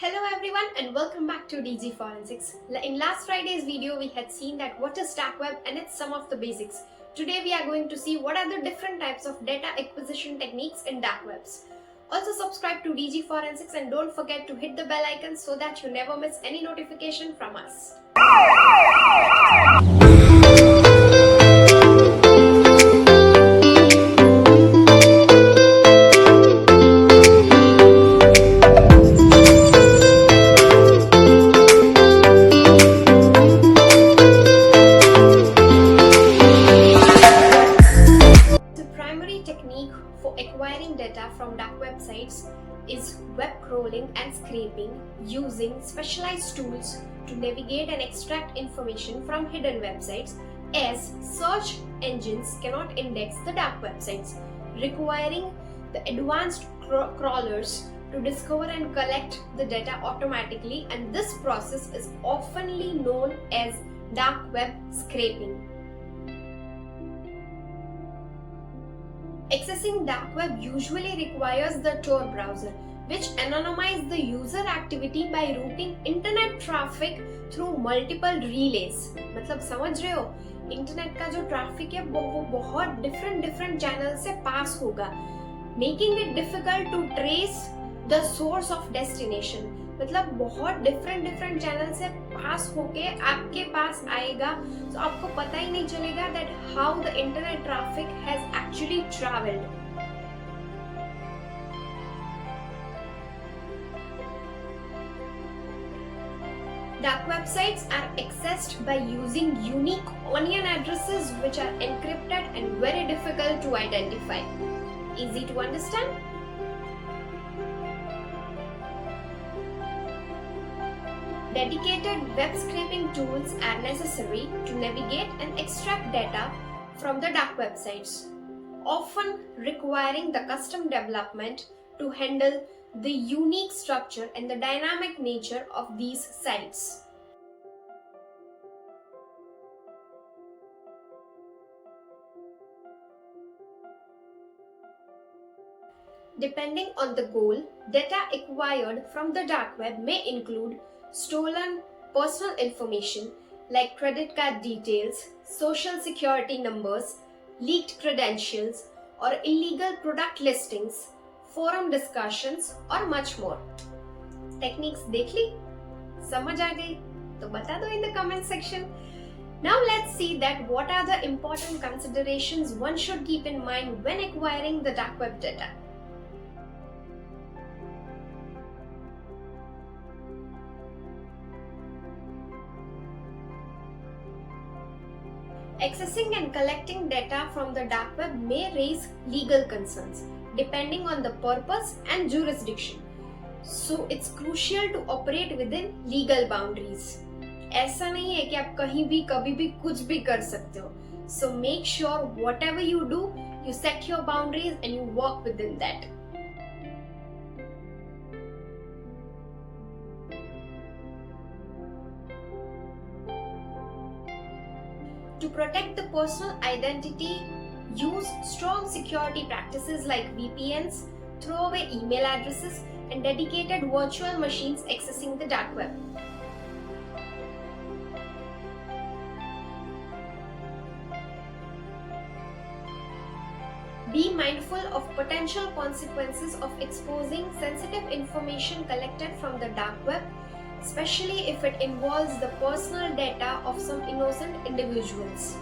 Hello everyone and welcome back to DG Forensics. In last Friday's video we had seen that what is dark web and it's some of the basics. Today we are going to see what are the different types of data acquisition techniques in dark webs. Also subscribe to DG Forensics and don't forget to hit the bell icon so that you never miss any notification from us. Technique for acquiring data from dark websites is web crawling and scraping using specialized tools to navigate and extract information from hidden websites, as search engines cannot index the dark websites, requiring the advanced crawlers to discover and collect the data automatically, and this process is oftenly known as dark web scraping. Accessing dark web usually requires the Tor browser, which anonymizes the user activity by routing internet traffic through multiple relays. मतलब समझ रहे हो? Internet का जो traffic है वो बहुत different channel से पास होगा, making it difficult to trace the source of destination. मतलब बहुत different चैनल से पास होके आपके पास आएगा, तो आपको पता ही नहीं चलेगा that how the internet traffic has actually traveled. Dark websites are accessed by using unique onion addresses which are encrypted and very difficult to identify. Easy to understand? Dedicated web scraping tools are necessary to navigate and extract data from the dark websites, often requiring the custom development to handle the unique structure and the dynamic nature of these sites. Depending on the goal, data acquired from the dark web may include stolen personal information like credit card details, social security numbers, leaked credentials, or illegal product listings, forum discussions, or much more. Techniques देख ली? समझ आ गई? तो बता दो in the comment section. Now let's see that what are the important considerations one should keep in mind when acquiring the dark web data. Accessing and collecting data from the dark web may raise legal concerns depending on the purpose and jurisdiction. So it's crucial to operate within legal boundaries. ऐसा नहीं है कि आप कहीं भी कभी भी कुछ भी कर सकते हो. So make sure whatever you do, you set your boundaries and you work within that. To protect the personal identity, use strong security practices like VPNs, throwaway email addresses, and dedicated virtual machines accessing the dark web. Be mindful of potential consequences of exposing sensitive information collected from the dark web, especially if it involves the personal data of some innocent individuals.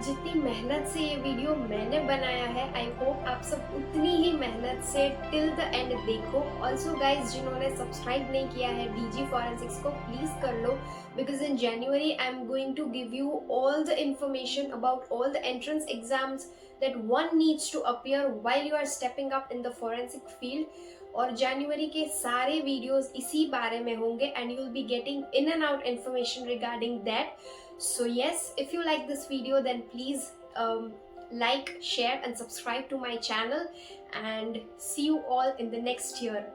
जितनी मेहनत से ये video मैंने बनाया है, I hope आप सब उतनी ही मेहनत से टिल द एंड देखो. ऑल्सो गाइज, जिन्होंने सब्सक्राइब नहीं किया है DG Forensics को, प्लीज कर लो, because in January I am going to give you all the information about all the entrance exams that one needs to appear while you are stepping up in the forensic field. और जनवरी के सारे videos इसी बारे में होंगे and you will be getting in and out information regarding that. So yes, if you like this video, then please like, share and subscribe to my channel, and see you all in the next year.